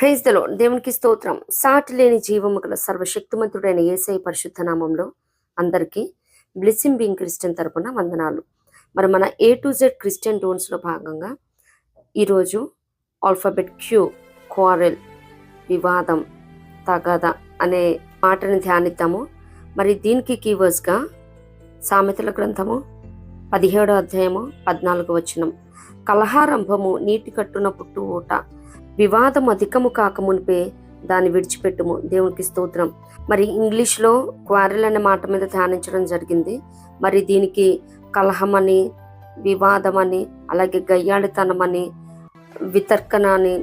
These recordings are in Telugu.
Praise the lord. దేవునికి స్తోత్రం. సాటి లేని జీవము గల సర్వశక్తిమంతుడైన యేసయ్య పరిశుద్ధ నామంలో అందరికీ బ్లెస్సింగ్ బీయింగ్ క్రిస్టియన్ తరపున వందనాలు. మరి మన A to Z క్రిస్టియన్ టోన్స్లో భాగంగా ఈరోజు ఆల్ఫాబెట్ Q, క్వారెల్, వివాదం, తగాద అనే మాటని ధ్యానిద్దాము. మరి దీనికి కీవర్డ్స్గా సామెతల గ్రంథము 17వ అధ్యాయము 14వ వచనం, కలహారంభము నీటి కట్టున పుట్టు ఊట, వివాదం అధికము కాకమునిపే దాన్ని విడిచిపెట్టుము. దేవునికి స్తోత్రం. మరి ఇంగ్లీష్లో క్వారెల్ అనే మాట మీద ధ్యానించడం జరిగింది. మరి దీనికి కలహమని, వివాదం అని, అలాగే గయ్యాళితనం అని, వితర్కన అని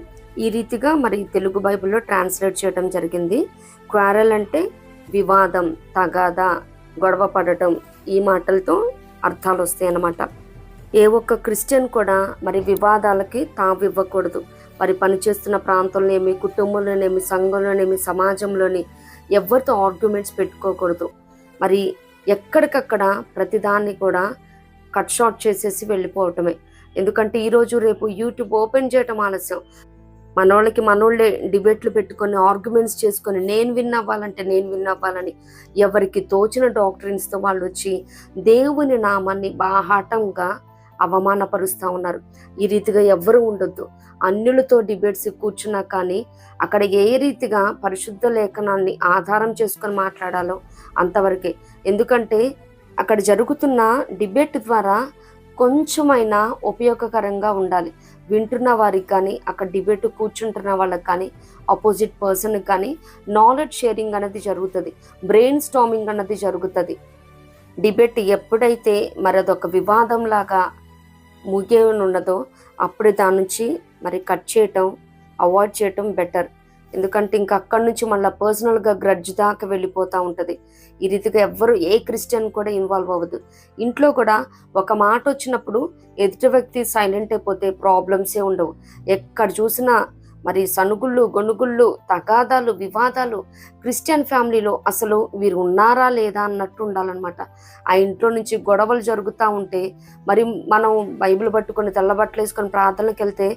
ఈ రీతిగా మరి తెలుగు బైబిల్లో ట్రాన్స్లేట్ చేయడం జరిగింది. క్వారెల్ అంటే వివాదం, తగాద, గొడవ పడటం, ఈ మాటలతో అర్థాలు వస్తాయి అన్నమాట. ఏ ఒక్క క్రిస్టియన్ కూడా మరి వివాదాలకి తావివ్వకూడదు. మరి పనిచేస్తున్న ప్రాంతంలోనేమి, కుటుంబంలోనేమి, సంఘంలోనేమి, సమాజంలోని ఎవరితో ఆర్గ్యుమెంట్స్ పెట్టుకోకూడదు. మరి ఎక్కడికక్కడ ప్రతిదాన్ని కూడా కట్ షార్ట్ చేసేసి వెళ్ళిపోవటమే. ఎందుకంటే ఈరోజు రేపు యూట్యూబ్ ఓపెన్ చేయటం ఆలస్యం. మనోళ్ళే డిబేట్లు పెట్టుకొని ఆర్గ్యుమెంట్స్ చేసుకొని నేను విన్ అవ్వాలని ఎవరికి తోచిన డాక్టరీన్స్తో వాళ్ళు వచ్చి దేవుని నామాన్ని బాహాటంగా అవమానపరుస్తూ ఉన్నారు. ఈ రీతిగా ఎవ్వరూ ఉండొద్దు. అన్యులతో డిబేట్స్ కూర్చున్నా కానీ అక్కడ ఏ రీతిగా పరిశుద్ధ లేఖనాన్ని ఆధారం చేసుకొని మాట్లాడాలో అంతవరకే. ఎందుకంటే అక్కడ జరుగుతున్న డిబేట్ ద్వారా కొంచెమైనా ఉపయోగకరంగా ఉండాలి. వింటున్న వారికి కానీ, అక్కడ డిబేట్ కూర్చుంటున్న వాళ్ళకి కానీ, ఆపోజిట్ పర్సన్కి కానీ నాలెడ్జ్ షేరింగ్ అనేది జరుగుతుంది, బ్రెయిన్ స్టార్మింగ్ అన్నది జరుగుతుంది. డిబేట్ ఎప్పుడైతే మరి అదొక వివాదం లాగా ముగియనున్నదో అప్పుడు దాని నుంచి మరి కట్ చేయటం, అవాయిడ్ చేయటం బెటర్. ఎందుకంటే ఇంకా అక్కడి నుంచి మళ్ళీ పర్సనల్గా గ్రడ్జ్ దాకా వెళ్ళిపోతూ ఉంటుంది. ఈ రీతిగా ఎవ్వరు ఏ క్రిస్టియన్ కూడా ఇన్వాల్వ్ అవ్వదు. ఇంట్లో కూడా ఒక మాట వచ్చినప్పుడు ఎదుటి వ్యక్తి సైలెంట్ అయిపోతే ప్రాబ్లమ్సే ఉండవు. ఎక్కడ చూసినా మరి సనుగుళ్ళు, గొనుగుళ్ళు, తగాదాలు, వివాదాలు క్రిస్టియన్ ఫ్యామిలీలో అసలు వీరు ఉన్నారా లేదా అన్నట్టు ఉండాలన్నమాట. ఆ ఇంట్లో నుంచి గొడవలు జరుగుతూ ఉంటే మరి మనం బైబిల్ పట్టుకొని తెల్లబట్టలు వేసుకొని ప్రార్థనకి వెళ్తే,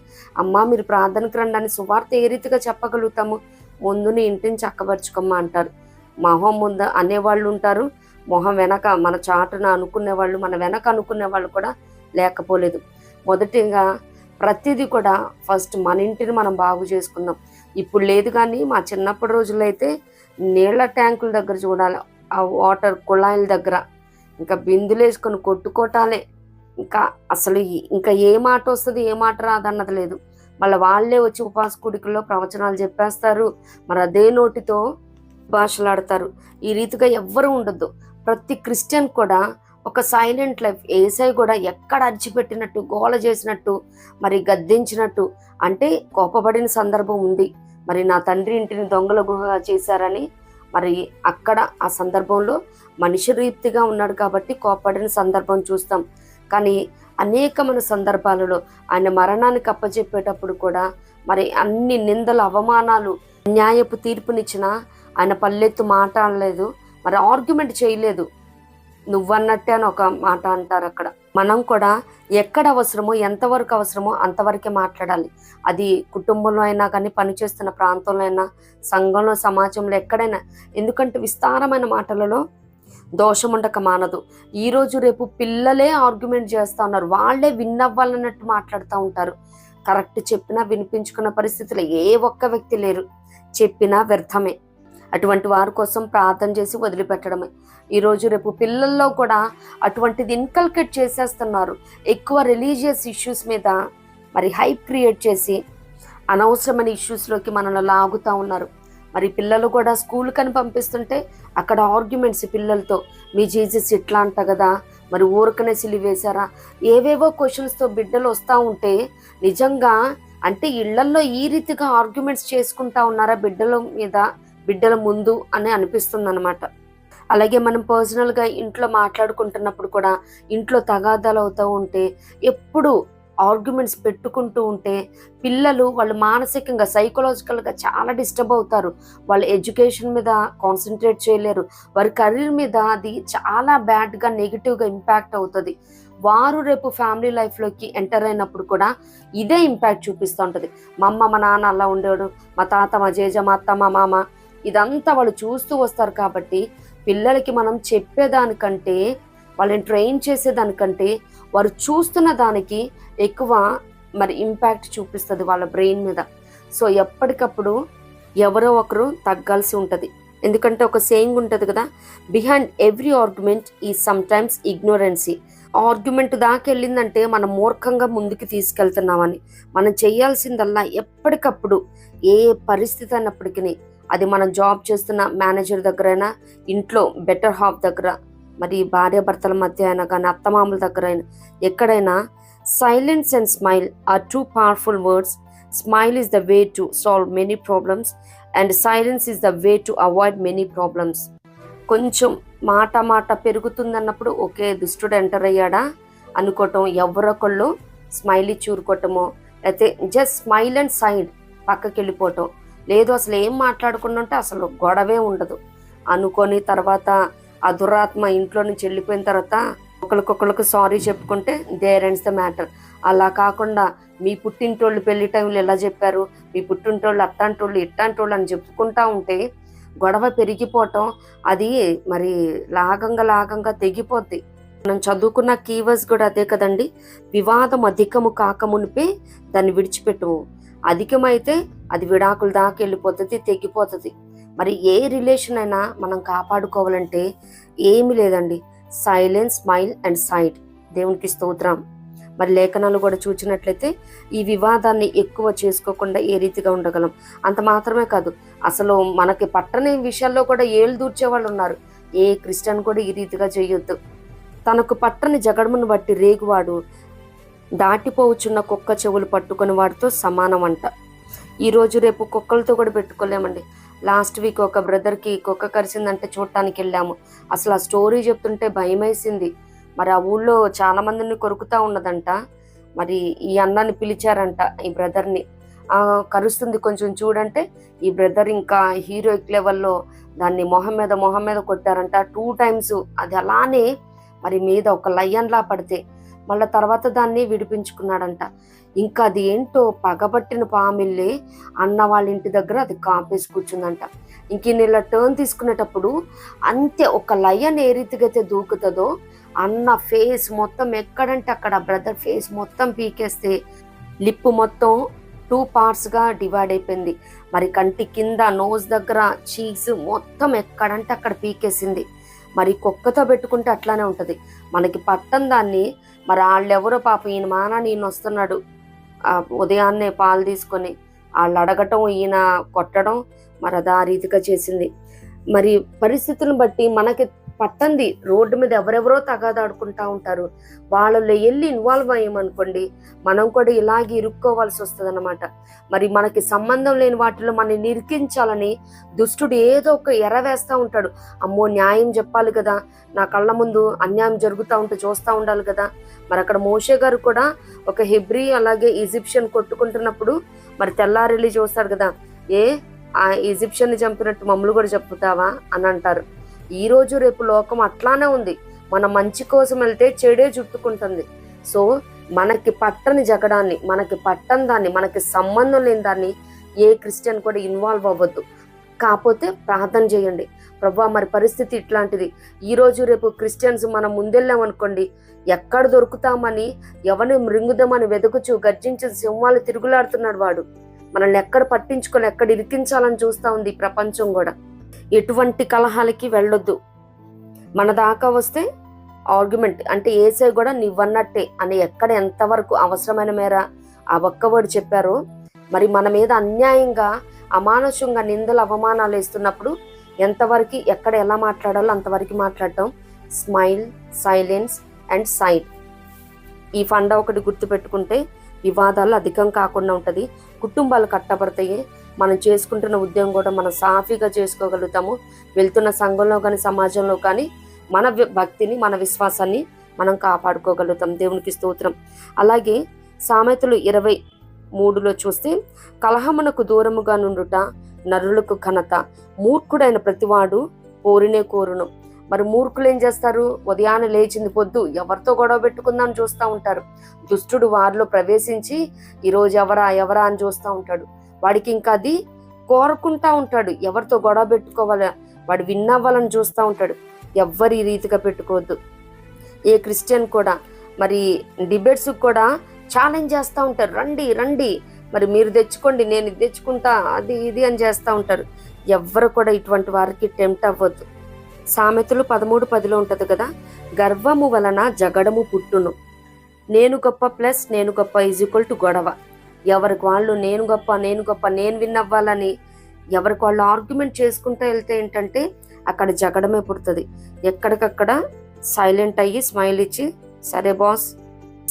అమ్మా మీరు ప్రార్థనకి రండి అని సువార్త ఏ రీతిగా చెప్పగలుగుతాము? ముందు నీ ఇంటిని చక్కబరుచుకోమ్మా అంటారు. మొహం ముందు అనేవాళ్ళు ఉంటారు, మొహం వెనక మన చాటున అనుకునేవాళ్ళు, మన వెనక అనుకునేవాళ్ళు కూడా లేకపోలేదు. మొదటిగా ప్రతిదీ కూడా ఫస్ట్ మన ఇంటిని మనం బాగు చేసుకుందాం. ఇప్పుడు లేదు కానీ మా చిన్నప్పటి రోజుల్లో అయితే నీళ్ళ ట్యాంకుల దగ్గర చూడాలి, ఆ వాటర్ కుళాయిల దగ్గర ఇంకా బిందులు వేసుకొని కొట్టుకోటాలే. ఇంకా అసలు ఇంకా ఏ మాట వస్తుంది, ఏ మాట రాదన్నది లేదు. మళ్ళీ వాళ్ళే వచ్చి ఉపాస కూడికల్లో ప్రవచనాలు చెప్పేస్తారు, మరి అదే నోటితో భాషలాడతారు. ఈ రీతిగా ఎవ్వరూ ఉండొద్దు. ప్రతి క్రిస్టియన్ కూడా ఒక సైలెంట్ లైఫ్. ఏసై కూడా ఎక్కడ అరిచిపెట్టినట్టు, గోల చేసినట్టు, మరి గద్దించినట్టు అంటే కోపపడిన సందర్భం ఉంది. మరి నా తండ్రి ఇంటిని దొంగల గుహ చేశారని మరి అక్కడ ఆ సందర్భంలో మనిషి రీతిగా ఉన్నాడు కాబట్టి కోపపడిన సందర్భం చూస్తాం. కానీ అనేకమైన సందర్భాలలో ఆయన మరణానికి అప్పచెప్పేటప్పుడు కూడా మరి అన్ని నిందలు, అవమానాలు, న్యాయపు తీర్పునిచ్చిన ఆయన పల్లెత్తు మాట అనలేదు, మరి ఆర్గ్యుమెంట్ చేయలేదు. నువ్వన్నట్టే అని ఒక మాట అంటారు. అక్కడ మనం కూడా ఎక్కడ అవసరమో, ఎంతవరకు అవసరమో అంతవరకే మాట్లాడాలి. అది కుటుంబంలో అయినా కానీ, పనిచేస్తున్న ప్రాంతంలో అయినా, సంఘంలో, సమాజంలో ఎక్కడైనా. ఎందుకంటే విస్తారమైన మాటలలో దోషం ఉండక మానదు. ఈరోజు రేపు పిల్లలే ఆర్గ్యుమెంట్ చేస్తూ ఉన్నారు, వాళ్ళే విన్ అవ్వాలన్నట్టు మాట్లాడుతూ ఉంటారు. కరెక్ట్ చెప్పినా వినిపించుకున్న పరిస్థితులు ఏ ఒక్క వ్యక్తి లేరు. చెప్పినా వ్యర్థమే. అటువంటి వారి కోసం ప్రార్థన చేసి వదిలిపెట్టడమే. ఈరోజు రేపు పిల్లల్లో కూడా అటువంటిది ఇన్కల్కేట్ చేసేస్తున్నారు. ఎక్కువ రిలీజియస్ ఇష్యూస్ మీద మరి హైప్ క్రియేట్ చేసి అనవసరమైన ఇష్యూస్లోకి మనల్ని లాగుతూ ఉన్నారు. మరి పిల్లలు కూడా స్కూల్ కని పంపిస్తుంటే అక్కడ ఆర్గ్యుమెంట్స్ పిల్లలతో, మీ జీసస్ ఇట్లా అంట కదా, మరి ఊరకనే సిలివేశారా, ఏవేవో క్వశ్చన్స్తో బిడ్డలు వస్తూ ఉంటే నిజంగా అంటే ఇళ్లల్లో ఈ రీతిగా ఆర్గ్యుమెంట్స్ చేసుకుంటా ఉన్నారా బిడ్డల ముందు అని అనిపిస్తుంది అనమాట. అలాగే మనం పర్సనల్గా ఇంట్లో మాట్లాడుకుంటున్నప్పుడు కూడా ఇంట్లో తగాదాలు అవుతూ ఉంటే ఎప్పుడు ఆర్గ్యుమెంట్స్ పెట్టుకుంటూ ఉంటే పిల్లలు వాళ్ళు మానసికంగా సైకలాజికల్గా చాలా డిస్టర్బ్ అవుతారు. వాళ్ళ ఎడ్యుకేషన్ మీద కాన్సన్ట్రేట్ చేయలేరు. వారి కెరీర్ మీద అది చాలా బ్యాడ్గా నెగిటివ్గా ఇంపాక్ట్ అవుతుంది. వారు రేపు ఫ్యామిలీ లైఫ్లోకి ఎంటర్ అయినప్పుడు కూడా ఇదే ఇంపాక్ట్ చూపిస్తూ ఉంటుంది. మా అమ్మ మా నాన్న అలా ఉండేవాడు, మా తాత మా జేజ మా అత్త మా మామ, ఇదంతా వాళ్ళు చూస్తూ వస్తారు. కాబట్టి పిల్లలకి మనం చెప్పేదానికంటే వాళ్ళని ట్రైన్ చేసేదానికంటే వారు చూస్తున్న దానికి ఎక్కువ ఇంపాక్ట్ చూపిస్తుంది వాళ్ళ బ్రెయిన్ మీద. సో ఎప్పటికప్పుడు ఎవరో ఒకరు తగ్గాల్సి ఉంటుంది. ఎందుకంటే ఒక సేయింగ్ ఉంటుంది కదా, బిహైండ్ ఎవ్రీ ఆర్గ్యుమెంట్ ఈ సమ్టైమ్స్ ఇగ్నోరెన్సీ. ఆర్గ్యుమెంట్ దాకా వెళ్ళిందంటే మనం మూర్ఖంగా ముందుకు తీసుకెళ్తున్నామని. మనం చేయాల్సిందల్లా ఎప్పటికప్పుడు ఏ పరిస్థితి అయినప్పటికీ, అది మనం జాబ్ చేస్తున్న మేనేజర్ దగ్గరైనా, ఇంట్లో బెటర్ హాఫ్ దగ్గర, భార్యాభర్తల మధ్య అయినా కానీ, అత్తమామల దగ్గర అయినా, ఎక్కడైనా silence and smile are two powerful words. Smile is the way to solve many problems and silence is the way to avoid many problems. కొంచెం మాట పెరుగుతుందన్నప్పుడు ఓకే దుష్టుడు ఎంటర్ అయ్యాడా అనుకోవటం, ఎవరొకళ్ళు స్మైల్ ఇచ్చి ఊరుకోవటమో, అయితే జస్ట్ స్మైల్ అండ్ సైడ్ పక్కకి వెళ్ళిపోవటం, లేదు అసలు ఏం మాట్లాడకుండా ఉంటే అసలు గొడవే ఉండదు అనుకొని తర్వాత ఆ దురాత్మ ఇంట్లో నుంచి వెళ్ళిపోయిన తర్వాత ఒకరికొకరికి సారీ చెప్పుకుంటే దేర్ ఎండ్స్ ద మ్యాటర్. అలా కాకుండా మీ పుట్టింటోళ్ళు పెళ్లి టైంలో ఎలా చెప్పారు, మీ పుట్టింటోళ్ళు అట్టాంటోళ్ళు ఇట్టాంటోళ్ళు అని చెప్పుకుంటా ఉంటే గొడవ పెరిగిపోవటం, అది లాగంగా తెగిపోద్ది. మనం చదువుకున్న కీవర్డ్స్ కూడా అదే కదండి. వివాదం అధికము కాకమునిపే దాన్ని విడిచిపెట్టుము, అధికమైతే అది విడాకుల దాకా వెళ్ళిపోతుంది, తెగిపోతుంది. ఏ రిలేషన్ అయినా మనం కాపాడుకోవాలంటే ఏమీ లేదండి, సైలెన్స్, స్మైల్ అండ్ సైడ్. దేవునికి స్తోత్రం. లేఖనాలు కూడా చూసినట్లయితే ఈ వివాదాన్ని ఎక్కువ చేసుకోకుండా ఏ రీతిగా ఉండగలం. అంత మాత్రమే కాదు, అసలు మనకి పట్టని విషయాల్లో కూడా ఏళ్ళు దూర్చే వాళ్ళు ఉన్నారు. ఏ క్రిస్టియన్ కూడా ఈ రీతిగా చేయొద్దు. తనకు పట్టని జగడమును బట్టి రేగువాడు దాటిపోవచ్చున్న కుక్క చెవులు పట్టుకుని వాడితో సమానం అంట. ఈరోజు రేపు కుక్కలతో కూడా పెట్టుకోలేమండి. లాస్ట్ వీక్ ఒక బ్రదర్కి కుక్క కరిసిందంటే చూడటానికి వెళ్ళాము. అసలు ఆ స్టోరీ చెప్తుంటే భయం వేసింది. ఆ ఊళ్ళో చాలా మందిని కొరుకుతా ఉన్నదంట. ఈ అన్నాన్ని పిలిచారంట ఈ బ్రదర్ని, కరుస్తుంది కొంచెం చూడంటే ఈ బ్రదర్ ఇంకా హీరోయిక్ లెవెల్లో దాన్ని మొహం మీద కొట్టారంట 2 times. అది అలానే మీద ఒక లయన్లా పడితే మళ్ళీ తర్వాత దాన్ని విడిపించుకున్నాడంట. ఇంకా అది ఏంటో పగబట్టిన పామిల్లే అన్న వాళ్ళ ఇంటి దగ్గర అది కాపేసి కూర్చుందంట. ఇంక ఇలా టర్న్ తీసుకునేటప్పుడు అంతే ఒక లయన్ ఏ రీతిగా అయితే దూకుతుందో అన్న ఫేస్ మొత్తం ఎక్కడంటే అక్కడ బ్రదర్ ఫేస్ మొత్తం పీకేస్తే లిప్పు మొత్తం 2 partsగా డివైడ్ అయిపోయింది. కంటి కింద నోస్ దగ్గర చీక్స్ మొత్తం ఎక్కడంటే అక్కడ పీకేసింది. కుక్కతో పెట్టుకుంటే అట్లానే ఉంటుంది. మనకి పట్టం దాన్ని వాళ్ళెవరో పాపం ఈయన మానాన్ని ఈయన వస్తున్నాడు ఉదయాన్నే పాలు తీసుకొని వాళ్ళు అడగటం, ఈయన కొట్టడం, అది ఆ రీతిగా చేసింది. పరిస్థితులను బట్టి మనకి పట్టంది రోడ్డు మీద ఎవరెవరో తగాదాడుకుంటా ఉంటారు. వాళ్ళలో వెళ్ళి ఇన్వాల్వ్ అయ్యామనుకోండి, మనం కూడా ఇలాగే ఇరుక్కోవాల్సి వస్తుంది అనమాట. మనకి సంబంధం లేని వాటిలో మనని నిరికించాలని దుష్టుడు ఏదో ఒక ఎర వేస్తూ ఉంటాడు. అమ్మో న్యాయం చెప్పాలి కదా, నా కళ్ళ ముందు అన్యాయం జరుగుతూ ఉంటే చూస్తూ ఉండాలి కదా. అక్కడ మోషే గారు కూడా ఒక హెబ్రీ అలాగే ఈజిప్షియన్ కొట్టుకుంటున్నప్పుడు తెల్లారెళ్ళి చూస్తాడు కదా, ఆ ఈజిప్షియన్ని చంపినట్టు మమ్మల్ని కూడా చెప్పుతావా అని అంటారు. ఈ రోజు రేపు లోకం అట్లానే ఉంది. మన మంచి కోసం వెళ్తే చెడే చుట్టుకుంటుంది. సో మనకి పట్టని జగడాన్ని, మనకి పట్టని దాన్ని, మనకి సంబంధం లేని దాన్ని ఏ క్రిస్టియన్ కూడా ఇన్వాల్వ్ అవ్వద్దు. కాకపోతే ప్రార్థన చేయండి, ప్రభువా పరిస్థితి ఇట్లాంటిది, ఈ రోజు రేపు క్రిస్టియన్స్ మనం ముందెళ్ళామనుకోండి ఎక్కడ దొరుకుతామని ఎవరిని మృంగుదామని వెతుకుచు గర్జించి సింహాలు తిరుగులాడుతున్నాడు వాడు. మనల్ని ఎక్కడ పట్టించుకొని ఎక్కడ ఇరికించాలని చూస్తూ ఉంది ప్రపంచం కూడా. ఎటువంటి కలహాలకి వెళ్ళొద్దు. మన దాకా వస్తే ఆర్గ్యుమెంట్ అంటే ఏసై కూడా నీవన్నట్టే అని ఎక్కడ ఎంతవరకు అవసరమైన మేర ఆ ఒక్కవాడు చెప్పారో, మన మీద అన్యాయంగా అమానుషంగా నిందలు అవమానాలు వేస్తున్నప్పుడు ఎంతవరకు ఎక్కడ ఎలా మాట్లాడాలో అంతవరకు మాట్లాడటం. Smile, silence and side. ఈ ఫండా ఒకటి గుర్తుపెట్టుకుంటే వివాదాలు అధికం కాకుండా ఉంటుంది. కుటుంబాలు కట్టబడతాయి. మనం చేసుకుంటున్న ఉద్యోగం కూడా మనం సాఫీగా చేసుకోగలుగుతాము. వెళ్తున్న సంఘంలో కానీ సమాజంలో కానీ మన భక్తిని, మన విశ్వాసాన్ని మనం కాపాడుకోగలుగుతాం. దేవునికి స్తోత్రం. అలాగే సామెతలు 23లో చూస్తే కలహమునకు దూరముగా నుండుట నరులకు ఘనత, మూర్ఖుడైన ప్రతివాడు పోరినే కోరును. మరి మూర్ఖులు ఏం చేస్తారు? ఉదయాన్నే లేచింది పొద్దు ఎవరితో గొడవ పెట్టుకుందామని చూస్తూ ఉంటారు. దుష్టుడు వారిలో ప్రవేశించి ఈరోజు ఎవరా ఎవరా అని చూస్తూ ఉంటాడు. వాడికి ఇంకా అది కోరుకుంటా ఉంటాడు, ఎవరితో గొడవ పెట్టుకోవాలా, వాడు విన్ అవ్వాలని చూస్తూ ఉంటాడు. ఎవ్వరు ఈ రీతిగా పెట్టుకోవద్దు. ఏ క్రిస్టియన్ కూడా మరి డిబేట్స్ కూడా ఛాలెంజ్ చేస్తూ ఉంటారు, రండి రండి మరి మీరు తెచ్చుకోండి, నేను ఇది తెచ్చుకుంటా, అది ఇది అని చేస్తూ ఉంటారు. ఎవ్వరు కూడా ఇటువంటి వారికి టెంప్ట్ అవ్వద్దు. సామెతలు 13:10 ఉంటుంది కదా, గర్వము వలన జగడము పుట్టును, నేను గొప్ప ప్లస్ నేను గొప్ప = గొడవ. ఎవరికి వాళ్ళు నేను గొప్ప నేను గొప్ప నేను విన్ అవ్వాలని ఎవరికి వాళ్ళు ఆర్గ్యుమెంట్ చేసుకుంటూ వెళ్తే ఏంటంటే అక్కడ జగడమే పుడుతుంది. ఎక్కడికక్కడ సైలెంట్ అయ్యి స్మైల్ ఇచ్చి సరే బాస్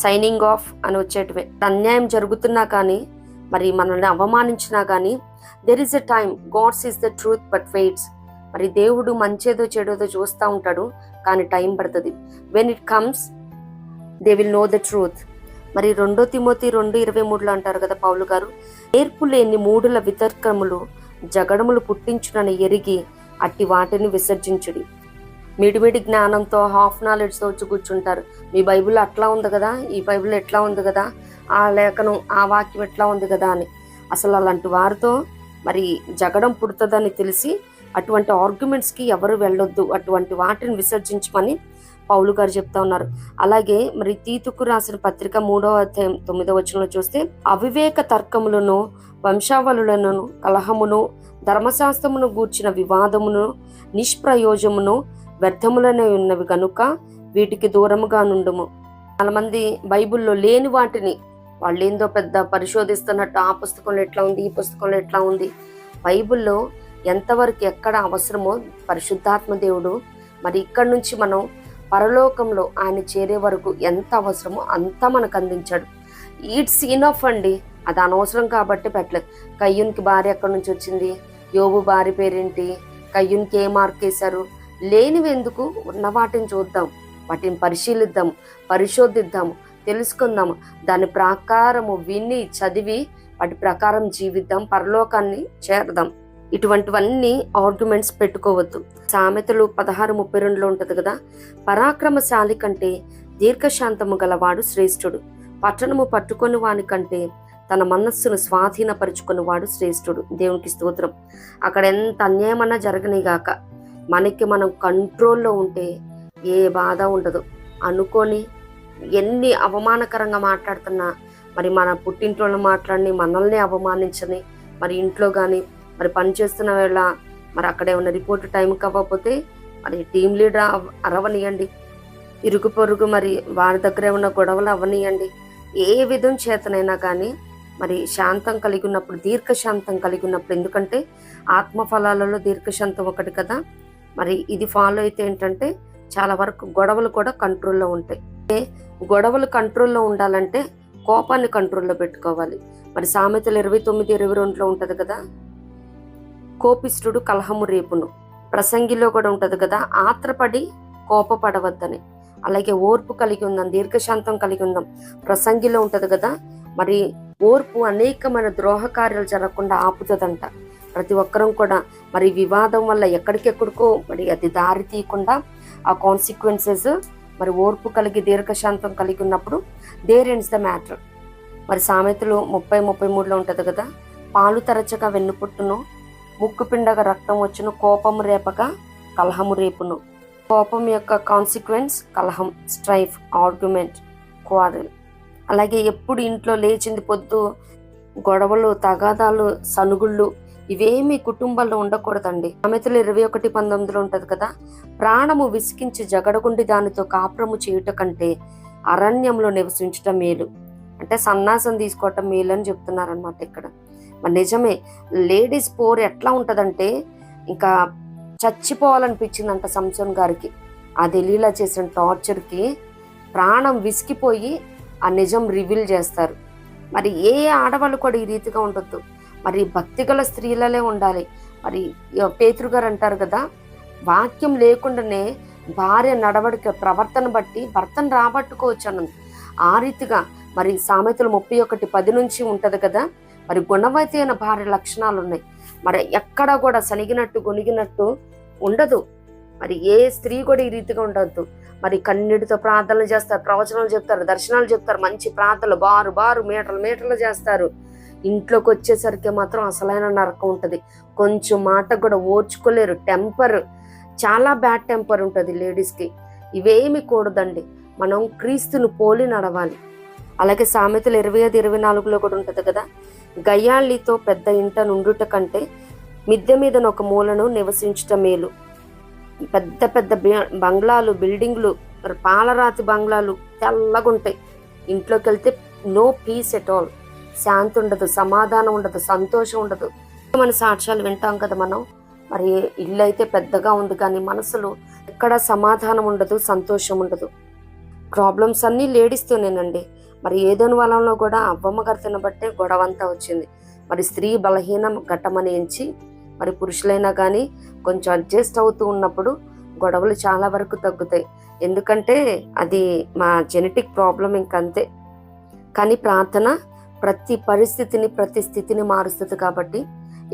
సైనింగ్ ఆఫ్ అని వచ్చేటివే. అన్యాయం జరుగుతున్నా కానీ మరి మనల్ని అవమానించినా కానీ there is a time, God's is the truth but waits. మరి దేవుడు మంచేదో చెడోదో చూస్తూ ఉంటాడు, కానీ టైం పడుతుంది. When it comes they will know the truth. మరి 2 తిమోతి 2:23 అంటారు కదా పౌలు గారు, నేర్పు లేని మూడుల వితర్కములు జగడములు పుట్టించునని ఎరిగి అట్టి వాటిని విసర్జించుడి. మిడిమిడి జ్ఞానంతో హాఫ్ నాలెడ్జ్తో వచ్చి కూర్చుంటారు. మీ బైబిల్ అట్లా ఉంది కదా, ఈ బైబిల్ ఎట్లా ఉంది కదా, ఆ లేఖనం ఆ వాక్యం ఎట్లా ఉంది కదా అని. అసలు అలాంటి వారితో మరి జగడం పుడుతుందని తెలిసి అటువంటి ఆర్గ్యుమెంట్స్కి ఎవరు వెళ్ళొద్దు, అటువంటి వాటిని విసర్జించమని పౌలు గారు చెప్తా ఉన్నారు. అలాగే మరి తీతుకు రాసిన పత్రిక 3:9 చూస్తే అవివేక తర్కములను వంశావళులను కలహమును ధర్మశాస్త్రమును గూర్చిన వివాదమును నిష్ప్రయోజమును వ్యర్థములనే ఉన్నవి కనుక వీటికి దూరముగా నుండుము. చాలా మంది బైబిల్లో లేని వాటిని వాళ్ళు ఏందో పెద్ద పరిశోధిస్తున్నట్టు, ఆ పుస్తకంలో ఎట్లా ఉంది, ఈ పుస్తకంలో ఎట్లా ఉంది. బైబిల్లో ఎంతవరకు ఎక్కడ అవసరమో పరిశుద్ధాత్మ దేవుడు మరి ఇక్కడి నుంచి మనం పరలోకంలో ఆయన చేరే వరకు ఎంత అవసరమో అంతా మనకు అందించాడు. ఇట్స్ ఇనఫ్ అండి, అది అనవసరం కాబట్టి పెట్టలేదు. కయ్యూన్కి భార్య ఎక్కడి నుంచి వచ్చింది, యోబు భార్య పేరేంటి, కయ్యూన్కి ఏ మార్క్ వేశారు, లేనివి ఎందుకు, ఉన్న వాటిని చూద్దాం, వాటిని పరిశీలిద్దాము, పరిశోధిద్దాము, తెలుసుకుందాము, దాని ప్రకారము విని చదివి వాటి ప్రకారం జీవిద్దాం, పరలోకాన్ని చేరదాం. ఇటువంటివన్నీ ఆర్గ్యుమెంట్స్ పెట్టుకోవద్దు. సామెతలు 16:32 ఉంటుంది కదా, పరాక్రమశాలి కంటే దీర్ఘశాంతము గలవాడు శ్రేష్ఠుడు, పట్టణము పట్టుకొని వాని కంటే తన మనస్సును స్వాధీనపరుచుకుని వాడు శ్రేష్ఠుడు. దేవునికి స్తోత్రం. అక్కడ ఎంత అన్యాయమన్నా జరగనిగాక మనకి మనం కంట్రోల్లో ఉంటే ఏ బాధ ఉండదు. అనుకొని ఎన్ని అవమానకరంగా మాట్లాడుతున్నా మరి మన పుట్టింట్లో మాట్లాడి మనల్ని అవమానించని, మరి ఇంట్లో కానీ మరి పని చేస్తున్న వేళ మరి అక్కడ ఏమైనా రిపోర్ట్ టైంకి అవ్వకపోతే మరి టీం లీడర్ అరవనియండి, ఇరుగు పొరుగు మరి వారి దగ్గర ఏమైనా గొడవలు అవ్వనియండి. ఏ విధం చేతనైనా కానీ మరి శాంతం కలిగి ఉన్నప్పుడు, దీర్ఘశాంతం కలిగి ఉన్నప్పుడు, ఎందుకంటే ఆత్మఫలాలలో దీర్ఘశాంతం ఒకటి కదా, మరి ఇది ఫాలో అయితే ఏంటంటే చాలా వరకు గొడవలు కూడా కంట్రోల్లో ఉంటాయి. గొడవలు కంట్రోల్లో ఉండాలంటే కోపాన్ని కంట్రోల్లో పెట్టుకోవాలి. మరి సామెతలు 29:22 ఉంటుంది కదా, కోపిష్ఠుడు కలహము రేపును. ప్రసంగిలో కూడా ఉంటుంది కదా, ఆత్రపడి కోపపడవద్దని. అలాగే ఓర్పు కలిగి ఉందాం, దీర్ఘశాంతం కలిగి ఉందాం. ప్రసంగిలో ఉంటుంది కదా, మరి ఓర్పు అనేకమైన ద్రోహ కార్యాలు జరగకుండా ఆపుతుందంట. ప్రతి ఒక్కరం కూడా మరి వివాదం వల్ల ఎక్కడికెక్కడికో మరి అది దారి తీయకుండా ఆ కాన్సిక్వెన్సెస్ మరి ఓర్పు కలిగి దీర్ఘశాంతం కలిగి ఉన్నప్పుడు దేర్ ఎండ్స్ ద మ్యాటర్. మరి సామెతలు 30:33 ఉంటుంది కదా, పాలు తరచగా వెన్నుపుట్టును, ముక్కు పిండగా రక్తం వచ్చును, కోపము రేపగా కలహము రేపును. కోపం యొక్క కాన్సిక్వెన్స్ కలహం, స్ట్రైఫ్, ఆర్గ్యుమెంట్, క్వారెల్. అలాగే ఎప్పుడు ఇంట్లో లేచింది పొద్దు గొడవలు, తగాదాలు, సనుగుళ్ళు ఇవేమీ కుటుంబాల్లో ఉండకూడదండి. సామెతలు 21:19 ఉంటుంది కదా, ప్రాణము విసికించి జగడగుండి దానితో కాపురము చేయుట కంటే అరణ్యంలో నివసించటం మేలు. అంటే సన్నాసం తీసుకోవటం మేలు అని చెప్తున్నారనమాట ఇక్కడ. మరి నిజమే, లేడీస్ పోర్ ఎట్లా ఉంటుందంటే ఇంకా చచ్చిపోవాలనిపించిందంట సంసోన్ గారికి. ఆ దెలీలా చేసిన టార్చర్కి ప్రాణం విసికిపోయి ఆ నిజం రివీల్ చేస్తారు. మరి ఏ ఆడవాళ్ళు కూడా ఈ రీతిగా ఉండొద్దు, మరి భక్తిగల స్త్రీలలే ఉండాలి. మరి పేతురు గారు అంటారు కదా, వాక్యం లేకుండానే భార్య నడవడిక ప్రవర్తన బట్టి భర్తను రాబట్టుకోవచ్చు అన్నది. ఆ రీతిగా మరి సామెతలు 31:10 నుంచి ఉంటది కదా. మరి గుణవతి అయిన భార్య లక్షణాలు ఉన్నాయి. మరి ఎక్కడా కూడా సనిగినట్టు గొనిగినట్టు ఉండదు. మరి ఏ స్త్రీ కూడా ఈ రీతిగా ఉండొద్దు. మరి కన్నీటితో ప్రార్థనలు చేస్తారు, ప్రవచనాలు చెప్తారు, దర్శనాలు చెప్తారు, మంచి ప్రార్థనలు బారు మీటర్లు చేస్తారు. ఇంట్లోకి వచ్చేసరికి మాత్రం అసలైన నరకం ఉంటుంది. కొంచెం మాట కూడా ఓర్చుకోలేరు. టెంపర్, చాలా బ్యాడ్ టెంపర్ ఉంటుంది లేడీస్కి. ఇవేమి కూడదండి. మనం క్రీస్తును పోలి నడవాలి. అలాగే సామెతలు 25-24లో కూడా ఉంటుంది కదా, గయ్యాళ్ళితో పెద్ద ఇంట నుండుట కంటే మిద్దె మీద ఒక మూలను నివసించుట మేలు. పెద్ద పెద్ద బంగ్లాలు, బిల్డింగ్లు, పాలరాతి బంగ్లాలు తెల్లగుంటాయి. ఇంట్లోకి వెళ్తే నో పీస్ ఎట్ ఆల్. శాంతి ఉండదు, సమాధానం ఉండదు, సంతోషం ఉండదు. మన సాక్ష్యాలు వింటాం కదా మనం. మరి ఇల్లు అయితే పెద్దగా ఉంది కానీ మనసులో ఎక్కడ సమాధానం ఉండదు, సంతోషం ఉండదు. ప్రాబ్లమ్స్ అన్నీ లేడీస్తోనేనండి. మరి ఏదోని వలంలో కూడా అవ్వమ్మ గారు తినబట్టే గొడవ అంతా వచ్చింది. మరి స్త్రీ బలహీనం ఘట్టమని ఎంచి మరి పురుషులైనా కానీ కొంచెం అడ్జస్ట్ అవుతూ ఉన్నప్పుడు గొడవలు చాలా వరకు తగ్గుతాయి. ఎందుకంటే అది మా జెనెటిక్ ప్రాబ్లం, ఇంకంతే. కానీ ప్రార్థన ప్రతి పరిస్థితిని, ప్రతి స్థితిని మారుస్తుంది కాబట్టి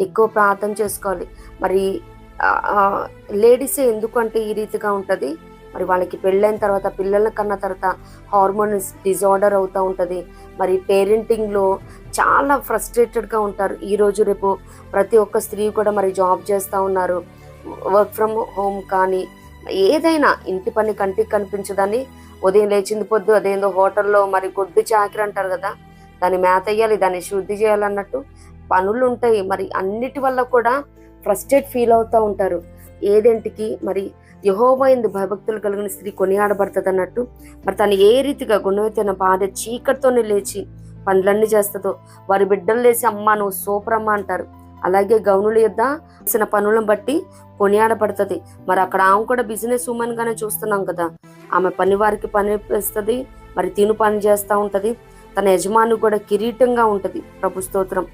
ఎక్కువ ప్రార్థన చేసుకోవాలి. మరి లేడీసే ఎందుకంటే ఈ రీతిగా ఉంటుంది. మరి వాళ్ళకి పెళ్ళైన తర్వాత, పిల్లల కన్నా తర్వాత హార్మోన్స్ డిజార్డర్ అవుతూ ఉంటుంది. మరి పేరెంటింగ్లో చాలా ఫ్రస్ట్రేటెడ్గా ఉంటారు. ఈరోజు రేపు ప్రతి ఒక్క స్త్రీ కూడా మరి జాబ్ చేస్తూ ఉన్నారు. వర్క్ ఫ్రమ్ హోమ్ కానీ ఏదైనా ఇంటి పని కంటికి కనిపించదని ఉదయం లేచింది పొద్దు అదేందో హోటల్లో మరి గొడ్డు చాకిరి అంటారు కదా, దాన్ని మేత వేయాలి, దాన్ని శుద్ధి చేయాలన్నట్టు పనులు ఉంటాయి. మరి అన్నిటి వల్ల కూడా ఫ్రస్ట్రేట్ ఫీల్ అవుతూ ఉంటారు. ఏదేంటికి మరి యెహోవా యందు భయభక్తులు కలిగిన స్త్రీ కొనియాడబడుతుంది అన్నట్టు మరి తను ఏ రీతిగా గుణవతైన భార్య చీకటితోనే లేచి పనులన్నీ చేస్తుందో వారి బిడ్డలు లేచి అమ్మ నువ్వు సూపర్ అమ్మ అంటారు. అలాగే గౌనుల యొద్ద చేసిన పనులను బట్టి కొనియాడబడుతుంది. మరి అక్కడ ఆమె కూడా బిజినెస్ ఉమెన్ గానే చూస్తున్నాం కదా. ఆమె పని వారికి పని వేస్తుంది, మరి తిను పని చేస్తూ ఉంటుంది. తన యజమాని కూడా కిరీటంగా ఉంటుంది. ప్రభు స్తోత్రం.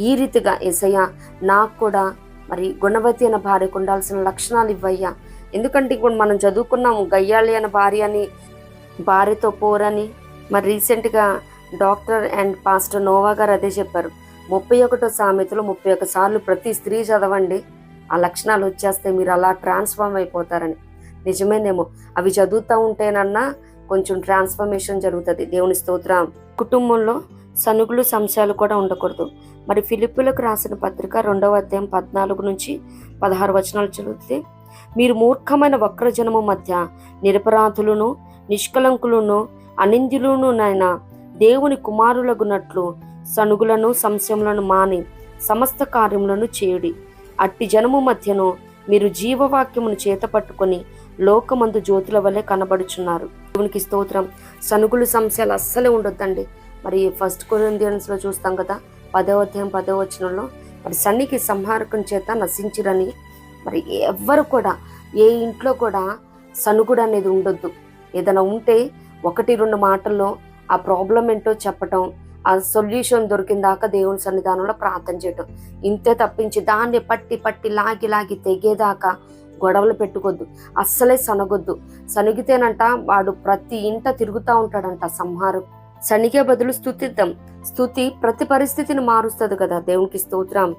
ఈ రీతిగా యేసయ్య నాకు కూడా మరి గుణవతి అయిన భార్యకు ఉండాల్సిన లక్షణాలు ఇవ్వయ్యా. ఎందుకంటే ఇప్పుడు మనం చదువుకున్నాము గయ్యాళి అనే భార్య అని, భార్యతో పోరని. మరి రీసెంట్గా డాక్టర్ అండ్ పాస్టర్ నోవా గారు అదే చెప్పారు. 31 సామెతలు 31 సార్లు ప్రతి స్త్రీ చదవండి, ఆ లక్షణాలు వచ్చేస్తే మీరు అలా ట్రాన్స్ఫార్మ్ అయిపోతారని. నిజమేనేమో, అవి చదువుతూ ఉంటేనన్నా కొంచెం ట్రాన్స్ఫర్మేషన్ జరుగుతుంది. దేవుని స్తోత్రం. కుటుంబంలో సనుగులు సంశయాలు కూడా ఉండకూడదు. మరి ఫిలిప్పీలకు రాసిన పత్రిక 2వ అధ్యాయం 14-16 వచనాలు చదివితే, మీరు మూర్ఖమైన వక్రజనము మధ్య నిరపరాధులను, నిష్కలంకులను, అనింద్యులను నాయన దేవుని కుమారులగునట్లు సనుగులను సంశయములను మాని సమస్త కార్యములను చేయుడి. అట్టి జనము మధ్యను మీరు జీవవాక్యమును చేత పట్టుకొని లోకమందు జ్యోతుల వలె కనబడుచున్నారు. దేవునికి స్తోత్రం. సనుగులు సంశయాలు అస్సలే ఉండొద్దండి. మరి 1 కొరింథియన్స్లో చూస్తాం కదా 10వ అధ్యాయం 10వ వచనంలో, మరి సన్నికి సంహారకం చేత నశించిరని. మరి ఎవ్వరు కూడా ఏ ఇంట్లో కూడా సనుగుడు అనేది ఉండొద్దు. ఏదైనా ఉంటే 1-2 మాటల్లో ఆ ప్రాబ్లం ఏంటో చెప్పటం, ఆ సొల్యూషన్ దొరికిన దాకా దేవుని సన్నిధానంలో ప్రార్థన చేయటం, ఇంతే తప్పించి దాన్ని పట్టి లాగి తెగేదాకా గొడవలు పెట్టుకోద్దు. అస్సలే సనగొద్దు. సనిగితేనంట వాడు ప్రతి ఇంట తిరుగుతూ ఉంటాడంట సంహారం. సనిగే బదులు స్తుతిద్దాం. స్తుతి ప్రతి పరిస్థితిని మారుస్తుంది కదా. దేవునికి స్తోత్రం.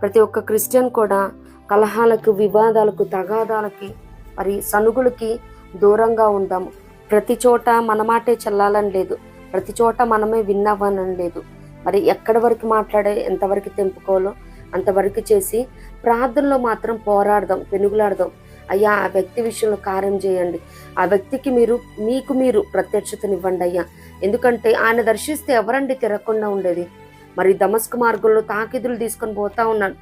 ప్రతి ఒక్క క్రిస్టియన్ కూడా కలహాలకు, వివాదాలకు, తగాదాలకి, మరి సనుగులకి దూరంగా ఉందాము. ప్రతి చోట మన మాటే చెల్లాలని లేదు, ప్రతి చోట మనమే విన్నవ్వనని లేదు. మరి ఎక్కడి వరకు మాట్లాడే, ఎంతవరకు తెంపుకోవాలో అంతవరకు చేసి ప్రార్థనలో మాత్రం పోరాడదాం, పెనుగులాడదాం. అయ్యా ఆ వ్యక్తి విషయంలో కార్యం చేయండి, ఆ వ్యక్తికి మీకు మీరు ప్రత్యక్షతనివ్వండి అయ్యా. ఎందుకంటే ఆయన దర్శిస్తే ఎవరండి తిరగకుండా ఉండేది. మరి దమస్కు మార్గంలో తాకిదులు తీసుకొని పోతా ఉన్నాడు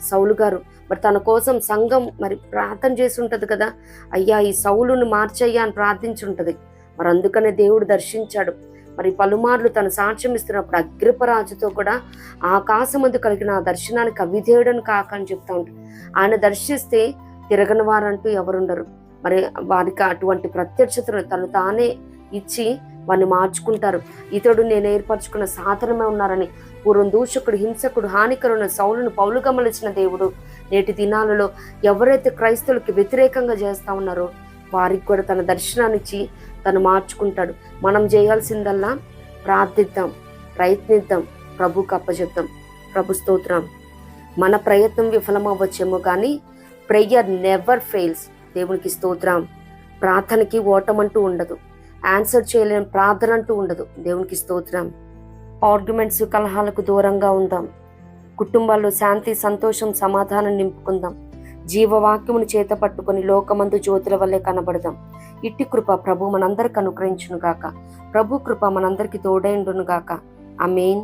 సౌలు గారు. మరి తన కోసం సంఘం మరి ప్రార్థన చేసి ఉంటుంది కదా, అయ్యా ఈ సౌలును మార్చయ్యా అని ప్రార్థించి ఉంటుంది. మరి అందుకనే దేవుడు దర్శించాడు. మరి పలుమార్లు తన సాక్ష్యం ఇస్తున్నప్పుడు అగ్రిపరాజుతో కూడా ఆకాశమందు కలిగిన ఆ దర్శనానికి అవిధేయుడని కాకని చెప్తా ఉంటాడు. ఆయన దర్శిస్తే తిరగని వారంటూ ఎవరుండరు. మరి వారికి అటువంటి ప్రత్యక్షతను తను తానే ఇచ్చి వారిని మార్చుకుంటారు. ఇతడు నేను ఏర్పరచుకున్న సాధనమే ఉన్నారని. పూర్వం దూషకుడు, హింసకుడు, హానికరున్న సౌలును పౌలుగా మలిచిన దేవుడు నేటి దినాలలో ఎవరైతే క్రైస్తవులకి వ్యతిరేకంగా చేస్తూ ఉన్నారో వారికి కూడా తన దర్శనాన్నిచ్చి తను మార్చుకుంటాడు. మనం చేయాల్సిందల్లా ప్రార్థిద్దాం, ప్రయత్నిద్దాం, ప్రభుకు అప్పచెప్దాం. ప్రభు స్తోత్రం. మన ప్రయత్నం విఫలమవ్వచ్చేమో కానీ ప్రేయర్ నెవర్ ఫెయిల్స్. దేవునికి స్తోత్రం. ప్రార్థనకి ఓటమంటూ ఉండదు, ఆన్సర్ చేయలేని ప్రార్థన అంటూ ఉండదు. దేవునికి స్తోత్రం. ఆర్గ్యుమెంట్స్, కలహాలకు దూరంగా ఉందాం. కుటుంబాల్లో శాంతి, సంతోషం, సమాధానం నింపుకుందాం. జీవవాక్యమును చేత పట్టుకొని లోకమందు జ్యోతుల వల్లే కనబడదాం. ఇట్టి కృప ప్రభు మనందరికి అనుగ్రహించును గాక. ప్రభు కృప మనందరికి తోడైండును గాక. ఆమేన్.